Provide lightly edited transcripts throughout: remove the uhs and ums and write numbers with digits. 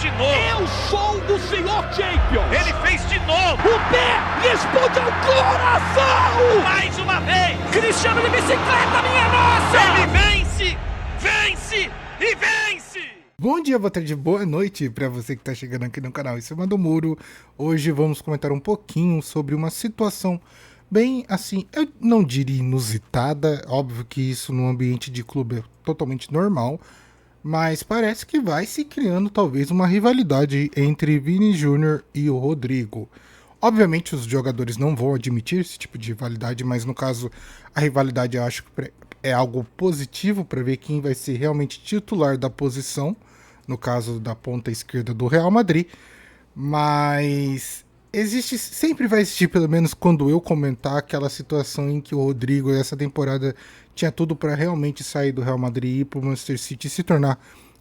de novo. Eu sou o senhor Champions. Ele fez de novo. O pé responde ao coração. Mais uma vez. Cristiano de bicicleta, minha nossa. Ele vence, vence e vence. Bom dia, boa tarde, boa noite para você que está chegando aqui no canal Em Cima do Muro. Hoje vamos comentar um pouquinho sobre uma situação bem assim, eu não diria inusitada, óbvio que isso no ambiente de clube é totalmente normal, mas parece que vai se criando talvez uma rivalidade entre Vini Júnior e o Rodrigo. Obviamente os jogadores não vão admitir esse tipo de rivalidade, mas no caso a rivalidade eu acho que é algo positivo para ver quem vai ser realmente titular da posição, no caso da ponta esquerda do Real Madrid, mas sempre vai existir, pelo menos quando eu comentar, aquela situação em que o Rodrigo essa temporada tinha tudo para realmente sair do Real Madrid e ir para o Manchester City e se tornar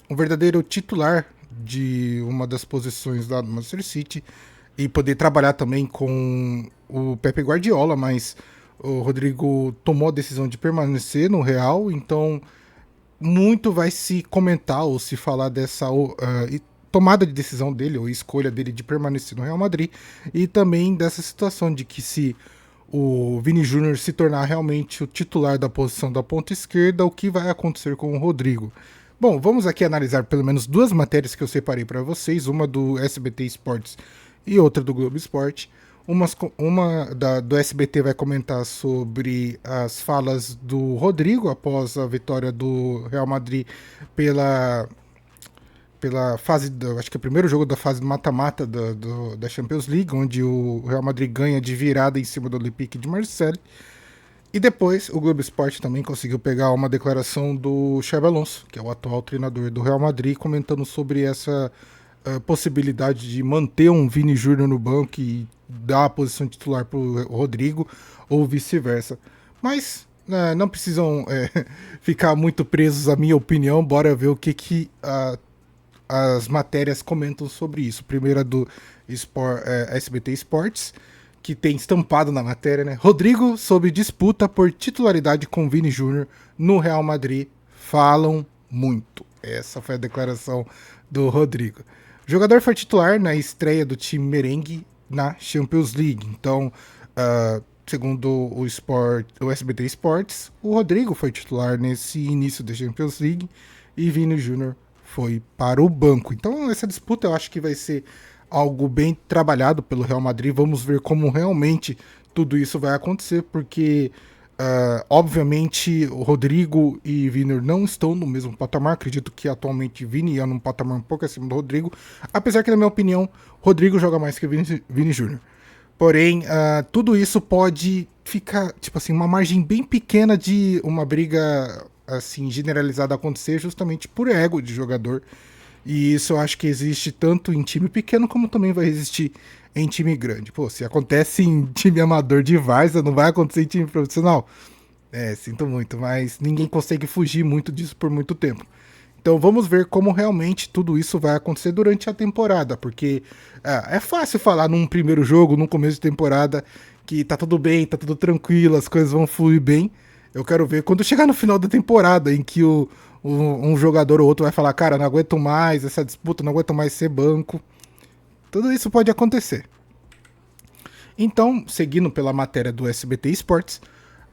um verdadeiro titular de uma das posições lá do Manchester City e poder trabalhar também com o Pepe Guardiola, mas o Rodrigo tomou a decisão de permanecer no Real, então muito vai se comentar ou se falar dessa tomada de decisão dele, ou escolha dele de permanecer no Real Madrid, e também dessa situação de que se o Vini Júnior se tornar realmente o titular da posição da ponta esquerda, o que vai acontecer com o Rodrigo. Bom, vamos aqui analisar pelo menos duas matérias que eu separei para vocês, uma do SBT Esportes e outra do Globo Esporte. Do SBT vai comentar sobre as falas do Rodrigo após a vitória do Real Madrid pela fase, acho que é o primeiro jogo da fase mata-mata da Champions League, onde o Real Madrid ganha de virada em cima do Olympique de Marseille. E depois o Globo Esporte também conseguiu pegar uma declaração do Xabi Alonso, que é o atual treinador do Real Madrid, comentando sobre essa possibilidade de manter um Vini Júnior no banco e dar a posição titular para o Rodrigo, ou vice-versa. Mas não precisam ficar muito presos à minha opinião, bora ver o que as matérias comentam sobre isso. Primeira do SBT Esportes, que tem estampado na matéria, né? Rodrigo sob disputa por titularidade com Vini Júnior no Real Madrid. Falam muito. Essa foi a declaração do Rodrigo. O jogador foi titular na estreia do time merengue na Champions League. Então, segundo o SBT Esportes, o Rodrigo foi titular nesse início da Champions League e Vini Júnior foi para o banco. Então essa disputa eu acho que vai ser algo bem trabalhado pelo Real Madrid. Vamos ver como realmente tudo isso vai acontecer, porque obviamente o Rodrigo e Vini não estão no mesmo patamar. Acredito que atualmente Vini é num patamar um pouco acima do Rodrigo, apesar que na minha opinião Rodrigo joga mais que Vini Júnior. Porém, tudo isso pode ficar tipo assim, uma margem bem pequena de uma briga assim generalizada acontecer, justamente por ego de jogador, e isso eu acho que existe tanto em time pequeno como também vai existir em time grande. Pô, se acontece em time amador de várzea, não vai acontecer em time profissional? Sinto muito, mas ninguém consegue fugir muito disso por muito tempo. Então vamos ver como realmente tudo isso vai acontecer durante a temporada, porque é fácil falar num primeiro jogo, num começo de temporada, que tá tudo bem, tá tudo tranquilo, as coisas vão fluir bem. Eu quero ver quando chegar no final da temporada, em que um jogador ou outro vai falar, cara, não aguento mais essa disputa, não aguento mais ser banco. Tudo isso pode acontecer. Então, seguindo pela matéria do SBT Esportes,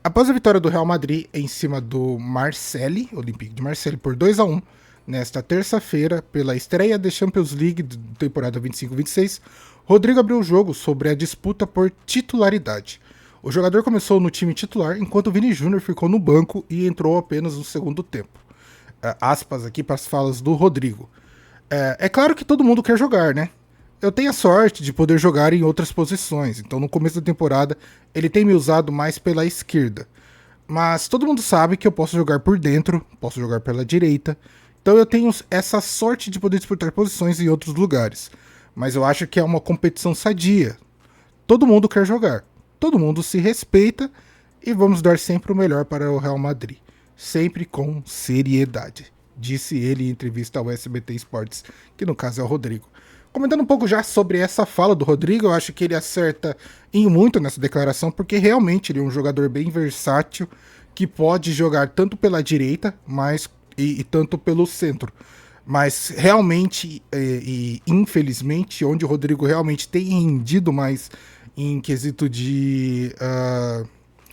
após a vitória do Real Madrid em cima do Marseille, Olympique de Marseille, por 2-1, nesta terça-feira, pela estreia da Champions League da temporada 25-26, Rodrigo abriu o jogo sobre a disputa por titularidade. O jogador começou no time titular, enquanto Vini Júnior ficou no banco e entrou apenas no segundo tempo. Aspas aqui para as falas do Rodrigo. É claro que todo mundo quer jogar, né? Eu tenho a sorte de poder jogar em outras posições, então no começo da temporada ele tem me usado mais pela esquerda. Mas todo mundo sabe que eu posso jogar por dentro, posso jogar pela direita, então eu tenho essa sorte de poder disputar posições em outros lugares. Mas eu acho que é uma competição sadia. Todo mundo quer jogar. Todo mundo se respeita e vamos dar sempre o melhor para o Real Madrid. Sempre com seriedade, disse ele em entrevista ao SBT Esportes, que no caso é o Rodrigo. Comentando um pouco já sobre essa fala do Rodrigo, eu acho que ele acerta em muito nessa declaração, porque realmente ele é um jogador bem versátil, que pode jogar tanto pela direita e tanto pelo centro. Mas realmente e infelizmente, onde o Rodrigo realmente tem rendido mais em quesito de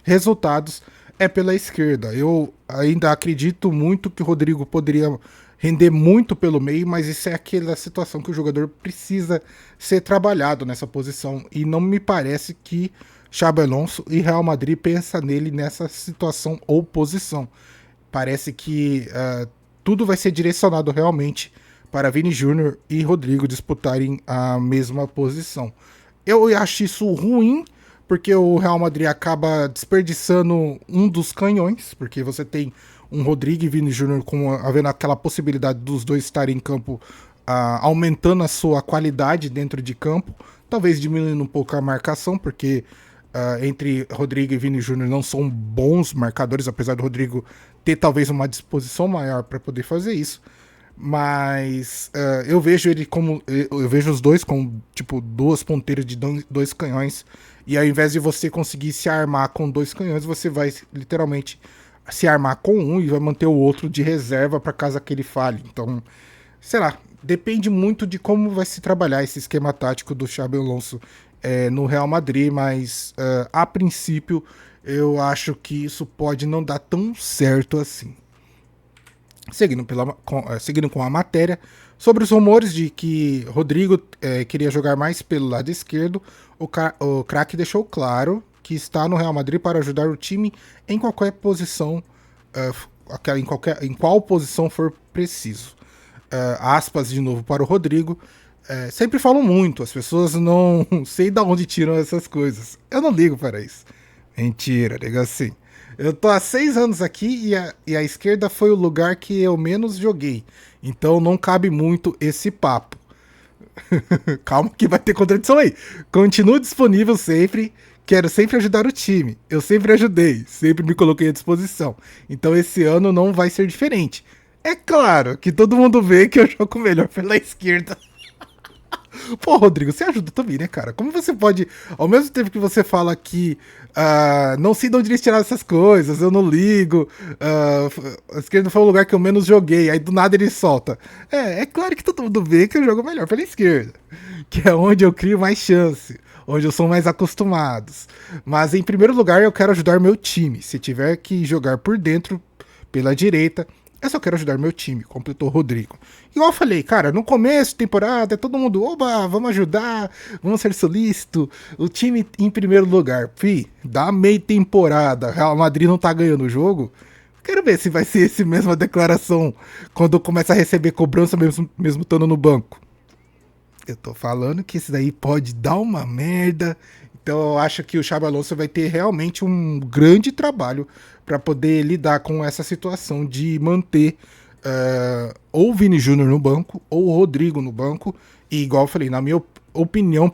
resultados é pela esquerda. Eu ainda acredito muito que o Rodrigo poderia render muito pelo meio, mas isso é aquela situação que o jogador precisa ser trabalhado nessa posição. E não me parece que Xabi Alonso e Real Madrid pensa nele nessa situação ou posição. Parece que tudo vai ser direcionado realmente para Vini Júnior e Rodrigo disputarem a mesma posição. Eu acho isso ruim, porque o Real Madrid acaba desperdiçando um dos canhões, porque você tem um Rodrigo e Vini Júnior havendo aquela possibilidade dos dois estarem em campo, aumentando a sua qualidade dentro de campo, talvez diminuindo um pouco a marcação, porque entre Rodrigo e Vini Júnior não são bons marcadores, apesar do Rodrigo ter talvez uma disposição maior para poder fazer isso. Mas eu vejo ele como. Eu vejo os dois como tipo duas ponteiras de dois canhões. E ao invés de você conseguir se armar com dois canhões, você vai literalmente se armar com um e vai manter o outro de reserva para caso aquele falhe. Então, sei lá, depende muito de como vai se trabalhar esse esquema tático do Xabi Alonso no Real Madrid, mas a princípio eu acho que isso pode não dar tão certo assim. Seguindo com a matéria, sobre os rumores de que Rodrigo queria jogar mais pelo lado esquerdo, o craque deixou claro que está no Real Madrid para ajudar o time em qualquer posição, em qual posição for preciso. Aspas de novo para o Rodrigo. Sempre falo muito, as pessoas não sei de onde tiram essas coisas. Eu não ligo para isso. Mentira, diga assim. Eu tô há 6 anos aqui e a esquerda foi o lugar que eu menos joguei. Então não cabe muito esse papo. Calma que vai ter contradição aí. Continuo disponível sempre. Quero sempre ajudar o time. Eu sempre ajudei. Sempre me coloquei à disposição. Então esse ano não vai ser diferente. É claro que todo mundo vê que eu jogo melhor pela esquerda. Pô, Rodrigo, você ajuda também, né, cara? Como você pode, ao mesmo tempo que você fala que não sei de onde eles tiraram essas coisas, eu não ligo, a esquerda foi o lugar que eu menos joguei, aí do nada ele solta. É claro que todo mundo vê que eu jogo melhor pela esquerda, que é onde eu crio mais chance, onde eu sou mais acostumado. Mas em primeiro lugar eu quero ajudar meu time. Se tiver que jogar por dentro, pela direita, eu só quero ajudar meu time, completou o Rodrigo. Igual eu falei, cara, no começo da temporada, todo mundo, oba, vamos ajudar, vamos ser solícito, o time em primeiro lugar. Dá meia temporada, Real Madrid não tá ganhando o jogo. Quero ver se vai ser essa mesma declaração quando começa a receber cobrança mesmo estando no banco. Eu tô falando que isso daí pode dar uma merda. Então eu acho que o Xabi Alonso vai ter realmente um grande trabalho para poder lidar com essa situação de manter ou o Vini Júnior no banco ou o Rodrigo no banco. E igual eu falei, na minha opinião,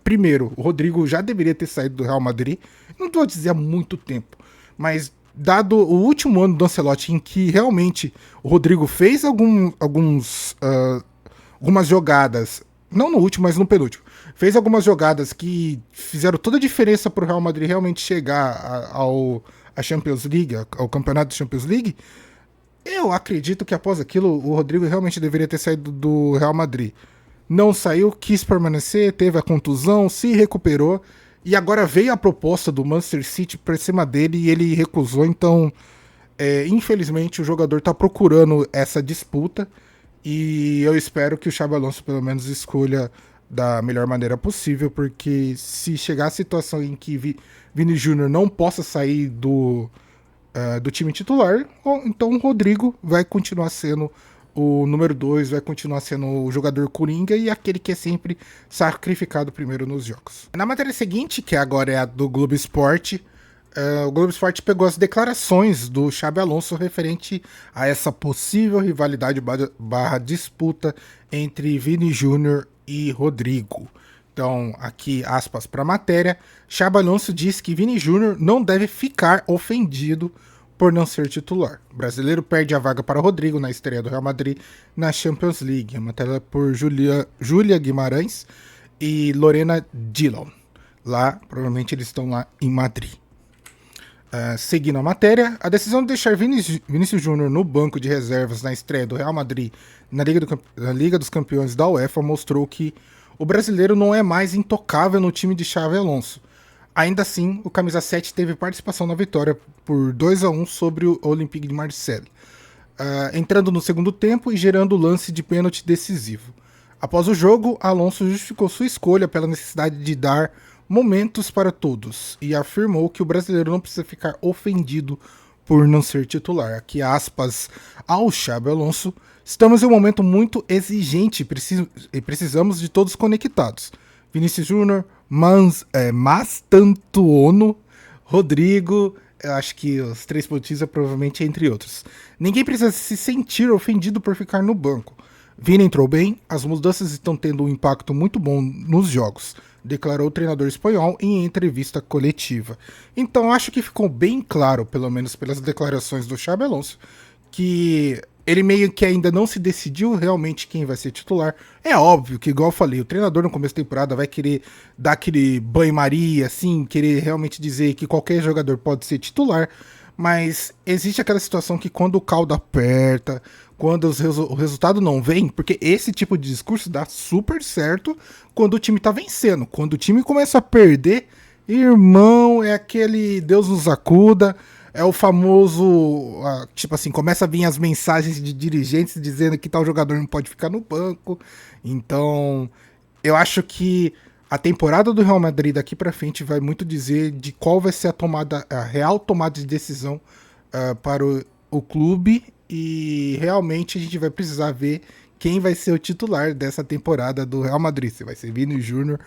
primeiro, o Rodrigo já deveria ter saído do Real Madrid. Não vou dizer há muito tempo, mas dado o último ano do Ancelotti em que realmente o Rodrigo fez algumas jogadas, não no último, mas no penúltimo, fez algumas jogadas que fizeram toda a diferença para o Real Madrid realmente chegar à Champions League, ao campeonato da Champions League. Eu acredito que após aquilo o Rodrigo realmente deveria ter saído do Real Madrid. Não saiu, quis permanecer, teve a contusão, se recuperou e agora veio a proposta do Manchester City para cima dele e ele recusou. Então, infelizmente, o jogador está procurando essa disputa e eu espero que o Xabi Alonso pelo menos escolha da melhor maneira possível, porque se chegar a situação em que Vini Júnior não possa sair do time titular, então o Rodrigo vai continuar sendo o número 2, vai continuar sendo o jogador coringa e aquele que é sempre sacrificado primeiro nos jogos. Na matéria seguinte, que agora é a do Globo Esporte, o Globo Esporte pegou as declarações do Xabi Alonso referente a essa possível rivalidade barra disputa entre Vini Júnior e Rodrigo. Então, aqui aspas para a matéria, Xabi Alonso diz que Vini Júnior não deve ficar ofendido por não ser titular. O brasileiro perde a vaga para Rodrigo na estreia do Real Madrid na Champions League. A matéria é por Júlia Guimarães e Lorena Dillon. Lá, provavelmente eles estão lá em Madrid. Seguindo a matéria, a decisão de deixar Vinícius Júnior no banco de reservas na estreia do Real Madrid na Liga dos Campeões da UEFA mostrou que o brasileiro não é mais intocável no time de Xabi Alonso. Ainda assim, o camisa 7 teve participação na vitória por 2-1 sobre o Olympique de Marseille, entrando no segundo tempo e gerando o lance de pênalti decisivo. Após o jogo, Alonso justificou sua escolha pela necessidade de dar momentos para todos e afirmou que o brasileiro não precisa ficar ofendido por não ser titular. Aqui aspas ao Xabi Alonso: estamos em um momento muito exigente e precisamos de todos conectados. Vinícius Júnior, Mastantuono, Rodrigo, eu acho que os três pontistas provavelmente entre outros. Ninguém precisa se sentir ofendido por ficar no banco. Vini entrou bem, as mudanças estão tendo um impacto muito bom nos jogos, declarou o treinador espanhol em entrevista coletiva. Então acho que ficou bem claro, pelo menos pelas declarações do Xabi Alonso, que ele meio que ainda não se decidiu realmente quem vai ser titular. É óbvio que, igual eu falei, o treinador no começo da temporada vai querer dar aquele banho-maria, assim, querer realmente dizer que qualquer jogador pode ser titular, mas existe aquela situação que quando o caldo aperta, quando o resultado não vem, porque esse tipo de discurso dá super certo quando o time tá vencendo. Quando o time começa a perder, irmão, é aquele Deus nos acuda, é o famoso, tipo assim, começa a vir as mensagens de dirigentes dizendo que tal jogador não pode ficar no banco. Então, eu acho que a temporada do Real Madrid daqui pra frente vai muito dizer de qual vai ser a real tomada de decisão para o clube, e realmente a gente vai precisar ver quem vai ser o titular dessa temporada do Real Madrid, se vai ser Vini Júnior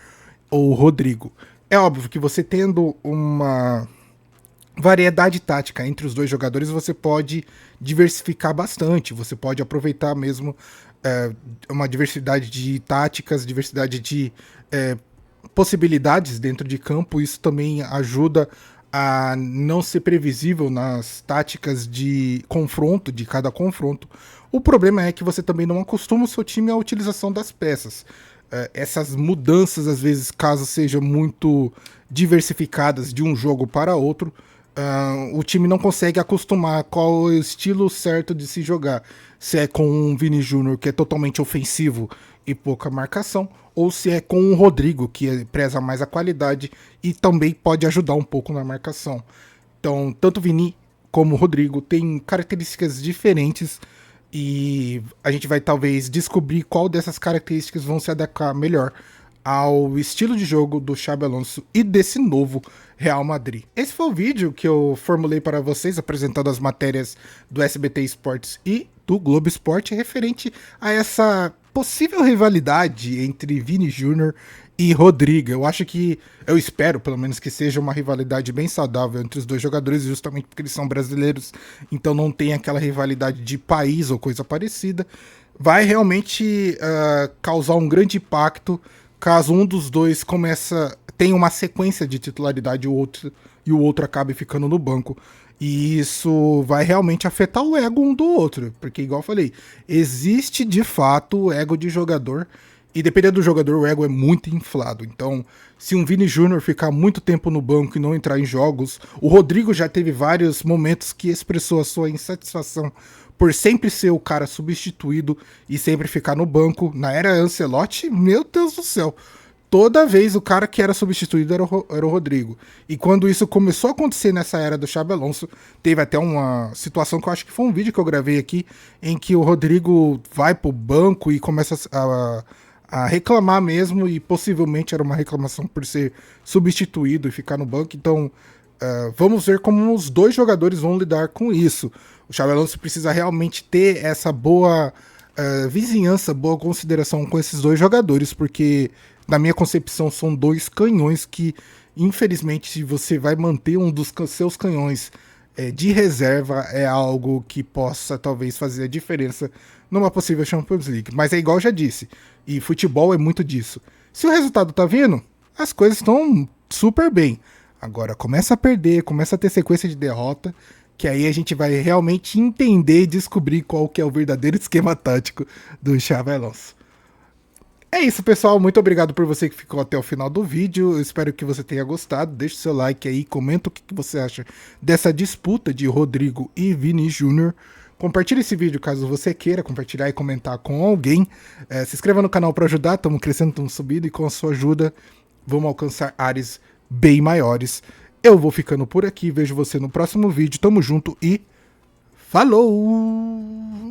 ou Rodrigo. É óbvio que você tendo uma variedade tática entre os dois jogadores, você pode diversificar bastante, você pode aproveitar mesmo uma diversidade de táticas, diversidade de possibilidades dentro de campo. Isso também ajuda a não ser previsível nas táticas de confronto, de cada confronto. O problema é que você também não acostuma o seu time à utilização das peças. Essas mudanças, às vezes, caso sejam muito diversificadas de um jogo para outro, o time não consegue acostumar qual é o estilo certo de se jogar. Se é com um Vini Júnior, que é totalmente ofensivo e pouca marcação, ou se é com o Rodrigo, que preza mais a qualidade e também pode ajudar um pouco na marcação. Então, tanto Vini como o Rodrigo têm características diferentes e a gente vai talvez descobrir qual dessas características vão se adequar melhor ao estilo de jogo do Xabi Alonso e desse novo Real Madrid. Esse foi o vídeo que eu formulei para vocês, apresentando as matérias do SBT Esportes e do Globo Esporte referente a essa possível rivalidade entre Vini Júnior e Rodrigo. Eu espero pelo menos que seja uma rivalidade bem saudável entre os dois jogadores, justamente porque eles são brasileiros, então não tem aquela rivalidade de país ou coisa parecida. Vai realmente causar um grande impacto caso um dos dois tenha uma sequência de titularidade e o outro acabe ficando no banco. E isso vai realmente afetar o ego um do outro, porque, igual eu falei, existe de fato o ego de jogador, e dependendo do jogador, o ego é muito inflado. Então, se um Vini Júnior ficar muito tempo no banco e não entrar em jogos, o Rodrigo já teve vários momentos que expressou a sua insatisfação por sempre ser o cara substituído e sempre ficar no banco. Na era Ancelotti, meu Deus do céu, toda vez o cara que era substituído era o Rodrigo. E quando isso começou a acontecer nessa era do Xabi Alonso, teve até uma situação que eu acho que foi um vídeo que eu gravei aqui, em que o Rodrigo vai pro banco e começa a reclamar mesmo, e possivelmente era uma reclamação por ser substituído e ficar no banco. Então, vamos ver como os dois jogadores vão lidar com isso. O Xabi Alonso precisa realmente ter essa boa vizinhança, boa consideração com esses dois jogadores, porque, na minha concepção, são dois canhões que, infelizmente, se você vai manter um dos seus canhões de reserva, é algo que possa talvez fazer a diferença numa possível Champions League. Mas é igual eu já disse, e futebol é muito disso. Se o resultado tá vindo, as coisas estão super bem. Agora começa a perder, começa a ter sequência de derrota, que aí a gente vai realmente entender e descobrir qual que é o verdadeiro esquema tático do Xabi Alonso. É isso, pessoal. Muito obrigado por você que ficou até o final do vídeo. Eu espero que você tenha gostado. Deixe seu like aí, comenta o que você acha dessa disputa de Rodrigo e Vini Júnior. Compartilhe esse vídeo caso você queira compartilhar e comentar com alguém. Se inscreva no canal para ajudar. Estamos crescendo, estamos subindo e com a sua ajuda vamos alcançar áreas bem maiores. Eu vou ficando por aqui. Vejo você no próximo vídeo. Tamo junto e falou!